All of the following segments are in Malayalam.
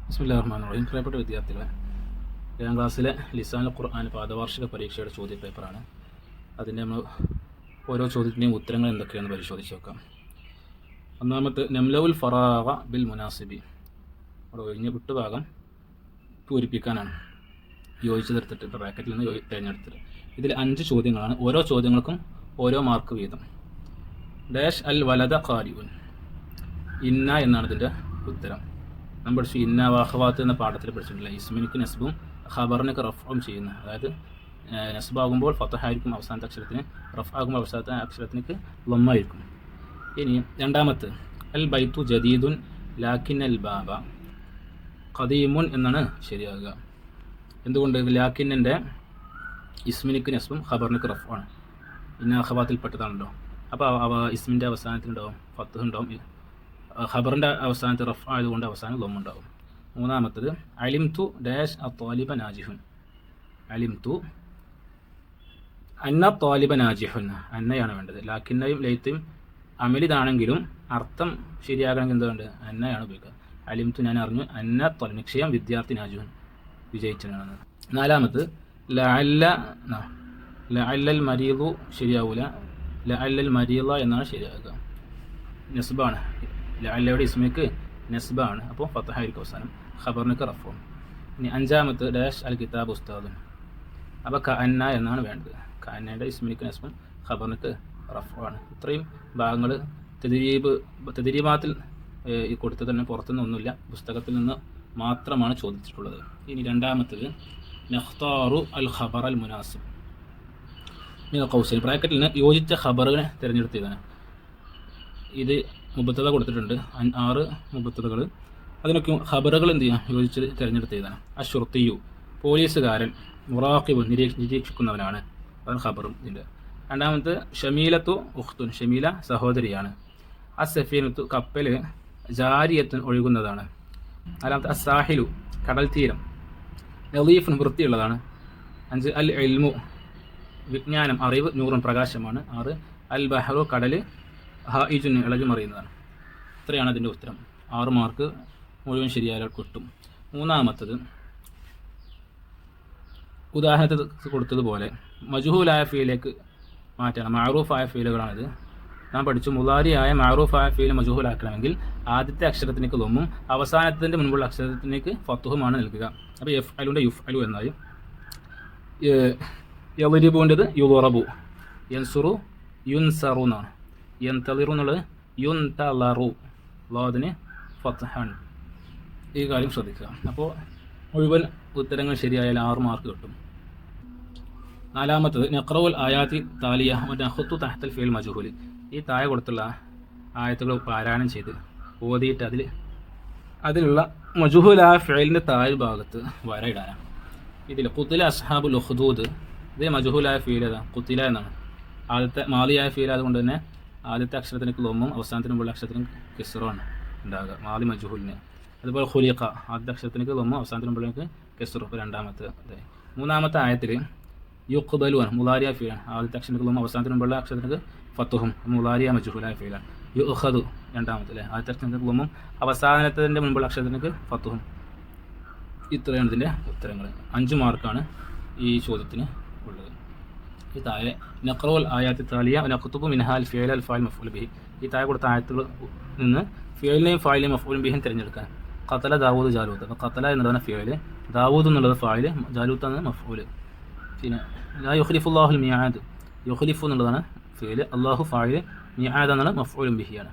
ബിസ്മില്ലാഹിർ റഹ്മാനിർ റഹീം. പ്രിയപ്പെട്ട വിദ്യാർത്ഥികളെ, 7ാം ക്ലാസ്സിലെ ലിസാനുൽ ഖുർആൻ പാദവാർഷിക പരീക്ഷയുടെ ചോദ്യപേപ്പറാണ്. അതിൻ്റെ നമ്മൾ ഓരോ ചോദ്യത്തിൻ്റെയും ഉത്തരങ്ങൾ എന്തൊക്കെയാണെന്ന് പരിശോധിച്ച് നോക്കാം. ഒന്നാമത്തെ നംലഉൽ ഫറാഗ ബിൽ മുനാസിബി, അവിടെ ഒഴിഞ്ഞ വിട്ടുഭാഗം പൂരിപ്പിക്കാനാണ്. യോജിച്ചതെടുത്തിട്ട് ബ്രാക്കറ്റിൽ നിന്ന് തിരഞ്ഞെടുത്തിട്ട് ഇതിൽ 5 ചോദ്യങ്ങളാണ്. ഓരോ ചോദ്യങ്ങൾക്കും ഓരോ മാർക്ക് വീതം. ഡാഷ് അൽ വലദ ഖാരിഉൻ, ഇന്ന എന്നാണ് ഇതിൻ്റെ ഉത്തരം. നമ്മൾ പഠിച്ചു ഇന്ന വാഹവാത്ത് എന്ന പാഠത്തിൽ പഠിച്ചിട്ടില്ല. ഇസ്മിനിക്ക് നെസ്ബും ഖബറിനൊക്കെ റഫും ചെയ്യുന്ന, അതായത് നെസ്ബാകുമ്പോൾ ഫത്തഹായിരിക്കും അവസാനത്തെ അക്ഷരത്തിന്, റഫ് ആകുമ്പോൾ അവസാനത്തെ അക്ഷരത്തിനേക്ക് ലമ്മായിരിക്കും. ഇനി രണ്ടാമത്തെ അൽ ബൈത്തു ജദീദുൻ ലാക്കിൻ അൽ ബാബ ഖദീമുൻ എന്നാണ് ശരിയാകുക. എന്തുകൊണ്ട്? ലാക്കിൻ്റെ ഇസ്മിനിക്ക് നെസ്ബും ഖബറിനൊക്കെ റഫ് ആണ്, ഇന്ന അഖവാത്തിൽ പെട്ടതാണല്ലോ. അപ്പോൾ ഇസ്മിൻ്റെ അവസാനത്തിനുണ്ടാവും ഫത്ത് ഉണ്ടാവും, ഖബറിൻ്റെ അവസാനത്ത് റഫ് ആയതുകൊണ്ട് അവസാനം ലൊം ഉണ്ടാവും. മൂന്നാമത്തത് അലിംതു ഡാഷ് അത്വാലിബ നാജിഹുൻ, അലിംതു അന്ന ത്വാലിബ നാജിഹുൻ, അന്നയാണ് വേണ്ടത്. ലാക്കിന്നയും ലൈത്തും അമലിതാണെങ്കിലും അർത്ഥം ശരിയാകണമെങ്കിൽ എന്തുകൊണ്ട് അന്നയാണ് ഉപയോഗിക്കുക. അലിംതു ഞാൻ അറിഞ്ഞു, അന്ന ത്വാലിബ് നിക്ഷയം വിദ്യാർത്ഥി നാജിഹുൻ വിജയിച്ചതാണ്. നാലാമത് ലഅല്ലൽ മരീദു ശരിയാവൂല, ലഅല്ലൽ മരീള എന്നാണ് ശരിയാകുക. നെസ്ബാണ്, ലഅല്ലയുടെ ഇസ്മിക്ക് നെസ്ബാണ്, അപ്പോൾ ഫത്തഹായിരിക്കും അവസാനം, ഖബറിനൊക്കെ റഫും. ഇനി അഞ്ചാമത്തെ ഡാഷ് അൽ കിതാബ് ഉസ്താദുൻ, അപ്പോൾ കഅന്ന എന്നാണ് വേണ്ടത്. കഅന്നയുടെ ഇസ്മിക്ക് നെസ്ബും ഖബറിനൊക്കെ റഫുമാണ്. ഇത്രയും ഭാഗങ്ങൾ തദ്രീബാത്തിൽ കൊടുത്തത് തന്നെ, പുറത്തുനിന്നൊന്നുമില്ല, പുസ്തകത്തിൽ നിന്ന് മാത്രമാണ് ചോദിച്ചിട്ടുള്ളത്. ഇനി രണ്ടാമത്തത് നഖ്താറു അൽ ഖബർ അൽ മുനാസിബ് മിനൽ ഖൗസൈൻ, ബ്രാക്കറ്റിൽ നിന്ന് യോജിച്ച ഖബറിനെ തിരഞ്ഞെടുത്തതാണ്. ഇത് മുബത്തത കൊടുത്തിട്ടുണ്ട്, 6 മുബത്തതകൾ. അതിനൊക്കെ ഖബറുകൾ എന്ത് ചെയ്യാം യോജിച്ച് തിരഞ്ഞെടുത്തതാണ്. അശ്റുത്തിയു പോലീസുകാരൻ, മുറാഖിബ് നിരീക്ഷിക്കുന്നവനാണ്, അതാണ് ഖബറും ഇതിൻ്റെ. രണ്ടാമത്തെ ഷമീലത്തു ഉഖ്തുൻ, ഷമീല സഹോദരിയാണ്. അസ്സഫീനത്തു കപ്പൽ, ജാരിയത്തുൻ ഒഴുകുന്നതാണ്. നാലാമത്തെ അസാഹിലു കടൽ തീരം, നളീഫുൻ വൃത്തിയുള്ളതാണ്. 5 അൽ ഇൽമു വിജ്ഞാനം, അറിവ്, നൂറുൻ പ്രകാശമാണ്. 6 അൽ ബഹറു കടൽ, ഹായിജുൻ ഇളകി മറിയുന്നതാണ്. ഇത്രയാണ് അതിൻ്റെ ഉത്തരം. 6 മാർക്ക് മുഴുവൻ ശരിയായാൽ കിട്ടും. മൂന്നാമത്തത് ഉദാഹരണത്തിൽ കൊടുത്തതുപോലെ മജ്ഹൂലായ ഫീലേക്ക് മാറ്റണം. മഅറൂഫായ ഫീലുകളാണിത്. നാം പഠിച്ചു മുളാരിയായ മഅറൂഫായ ഫീൽ മജ്ഹൂലാക്കണമെങ്കിൽ ആദ്യത്തെ അക്ഷരത്തിനേക്ക് ലൊമ്മും അവസാനത്തിൻ്റെ മുൻപുള്ള അക്ഷരത്തിനേക്ക് ഫത്തുഹുമാണ് നൽകുക. അപ്പോൾ യഫ്അലുൻ്റെ യുഫ്അലു എന്നായി. യളിബുൻ്റെത് യുളറബു, യൻസുറു യുൻസറു എന്നാണ്. യന്തളിറു എന്നുള്ളത് യുൻതളറു, ലോദിന് ഫത്ഹാൻ. ഈ കാര്യം ശ്രദ്ധിക്കുക. അപ്പോൾ മുഴുവൻ ഉത്തരങ്ങൾ ശരിയായാൽ 6 മാർക്ക് കിട്ടും. നാലാമത്തത് നഖ്റഉൽ ആയാത്തി താലിയ വനഖ്തു തഹ്തൽ ഫീൽ മജ്ഹൂൽ, ഈ താഴെ കൊടുത്തുള്ള ആയത്തുകൾ പാരായണം ചെയ്ത് ഓതിയിട്ട് അതിലുള്ള മജ്ഹൂലായ ഫീലിൻ്റെ താഴെ ഭാഗത്ത് വരയിടാനാണ്. ഇതിൽ ഖുതില അസ്ഹാബുൽ ഉഖ്ദൂദ്, ഇതേ മജ്ഹൂലായ ഫീൽ ഏതാ? ഖുതില എന്നാണ്. ആദ്യത്തെ മാലിയായ ഫീൽ ആയതുകൊണ്ട് തന്നെ ആദ്യത്തെ അക്ഷരത്തിന് ലൊമ്മും അവസാനത്തിന് മുമ്പുള്ള അക്ഷരത്തിന് കെസ്റുമാണ് ഉണ്ടാകുക, മാലി മജ്ഹൂലിന്. അതുപോലെ ഖുലിഖ, ആദ്യത്തെ അക്ഷരത്തിന് ലൊമ്മും അവസാനത്തിന് മുമ്പുള്ളക്ക് കെസ്റു, രണ്ടാമത്തെ. മൂന്നാമത്തെ ആയത്തിൽ യുഖ്ബലു ആണ്, മുളാരിയ ഫീലാണ്. ആദ്യത്തെ അക്ഷരത്തിന് ലൊമ്മും അവസാനത്തിന് മുമ്പുള്ള അക്ഷരത്തിന് ഫത്തുഹും, മുളാരിയ മജ്ഹൂലായ ഫീലാണ്. യുഖദു രണ്ടാമത്തെ അല്ലേ, ആദ്യത്തെ അക്ഷരത്തിന് ലൊമ്മും അവസാനത്തിൻ്റെ മുമ്പുള്ള അക്ഷരത്തിന് ഫത്തുഹും. ഇത്രയാണ് ഇതിൻ്റെ ഉത്തരങ്ങൾ. 5 മാർക്കാണ് ഈ ചോദ്യത്തിന് ഉള്ളത്. ഈ താഴെ നഖ്റഉൽ ആയാത്തി താലിയ നഖ്തുബു മിൻഹാൽ ഫിഅൽ അൽ ഫാഇൽ മഫ്ഊൽ ബിഹി, ഈ താഴെ കൊടുത്ത ആയത്തുകളിൽ നിന്ന് ഫിഅലിനെയും ഫാഇലിനെയും മഫ്ഊൽ ബിഹിയും തിരഞ്ഞെടുക്കാൻ. ഖതല ദാവൂദ് ജാലൂത്ത്, അപ്പോൾ ഖതല എന്നുള്ളതാണ് ഫിഅൽ, ദാവൂദ് എന്നുള്ളത് ഫാഇൽ, ജാലൂത്ത് എന്നത് മഫ്ഊൽ. പിന്നെ ലാ യുഖ്ലിഫുല്ലാഹുൽ മിആദ്, യുഖ്ലിഫു എന്നുള്ളതാണ് ഫിഅൽ, അല്ലാഹു ഫാഇൽ, മിആദ് എന്നുള്ളത് മഫ്ഊൽ ബിഹിയാണ്.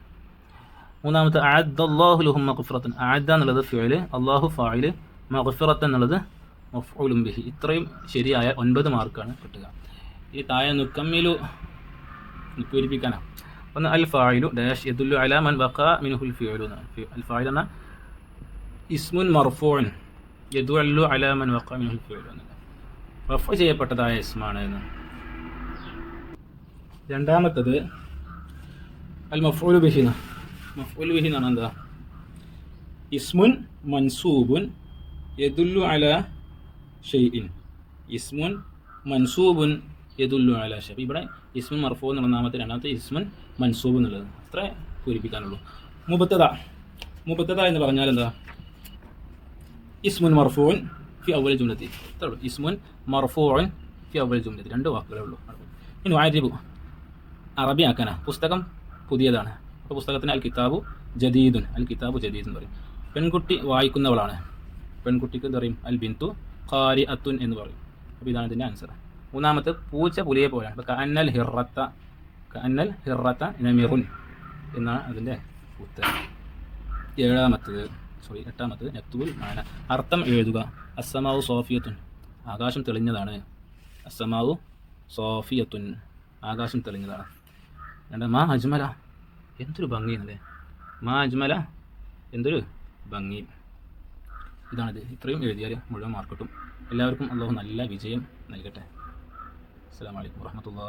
മൂന്നാമത്തെ അഅദ്ദല്ലാഹു ലഹും മഗ്ഫിറത്തൻ, അഅദ്ദ എന്നുള്ളത് ഫിഅൽ, അല്ലാഹു ഫാഇൽ, മഗ്ഫിറത്തൻ എന്നുള്ളത് മഫ്ഊൽ ബിഹി. ഇത്രയും ശരിയായ 9 മാർക്കാണ് കിട്ടുക. ഈ താഴെ നുക്കമ്മിലു പൂരിപ്പിക്കാനാണ്. ഒന്ന് അൽ ഫാഇലു ഡാഷ് യദുല്ലു അലാ മൻ വഖഅ മിൻഹുൽ ഫിഅലു എന്നാണ്. അൽ ഫാഇൽ എന്ന ഇസ്മുൻ മർഫൂഉൻ യദുല്ലു അലാ മൻ വഖഅ മിൻഹുൽ ഫിഅലു എന്നാണ്, റഫ് ചെയ്യപ്പെട്ടതായ ഇസ്മാണ് എന്ന്. രണ്ടാമത്തത് അൽ മഫ്ഊലു ബിഹി, മഫ്ഊലു ബിഹി എന്നാണ് എന്താ? ഇസ്മുൻ മൻസൂബുൻ യദുല്ലു അലാ ഷൈഇൻ, ഇസ്മുൻ മൻസൂബുൻ യദുല്ലു അലാ ഷൈ. ഇവിടെ ഇസ്മുൻ മർഫൂ എന്നുള്ള ഒന്നാമത്തെ, രണ്ടാമത്തെ ഇസ്മുൻ മൻസൂബ് എന്നുള്ളത് അത്രേ പൂരിപ്പിക്കാനുള്ളൂ. മുബത്തദ എന്ന് പറഞ്ഞാൽ എന്താ? ഇസ്മുൻ മർഫൂൻ ഫി അവൽ ജുംലത്തി. ഇത്രേ ഉള്ളൂ. ഇസ്മുൻ മർഫൂൻ ഫി അവൽ ജുംലത്തി. 2 വാക്കുകളേ ഉള്ളൂ. ഇനി വാരിബു അറബി ആക്കാനാ. പുസ്തകം പുതിയതാണ്. അപ്പോൾ പുസ്തകത്തിന് അൽ കിതാബു ജദീദുൻ. അൽ കിതാബു ജദീദ് എന്ന് പറയും. പെൺകുട്ടി വായിക്കുന്നവളാണ്. പെൺകുട്ടിക്ക് എന്താ പറയും? അൽ ബിന്തു ഖാരി അത്തുൻ എന്ന് പറയും. അപ്പോൾ ഇതാണ് ഇതിൻ്റെ ആൻസർ. മൂന്നാമത്തെ പൂച്ച പുലിയെ പോലെയാണ്. അപ്പോൾ കഅന്നൽ ഹിറത്ത നമിറുൻ എന്നാണ് അതിൻ്റെ ഉത്തരം. എട്ടാമത്തത് നക്തുബുൽ മാന. അർത്ഥം എഴുതുക. അസ്സമാവു സോഫിയത്തുൻ. ആകാശം തെളിഞ്ഞതാണ്. അസ്സമാവു സോഫിയത്തുൻ. ആകാശം തെളിഞ്ഞതാണ്. മാ അജ്മല. എന്തൊരു ഭംഗിയെന്നല്ലേ. മാ അജ്മല, എന്തൊരു ഭംഗി. ഇതാണിത്. ഇത്രയും എഴുതിയാൽ മുഴുവൻ മാർക്ക് കിട്ടും. എല്ലാവർക്കും അല്ലാഹു നല്ല വിജയം നൽകട്ടെ. അസ്സലാമു അലൈക്കും വറഹ്മത്തുള്ളാഹി.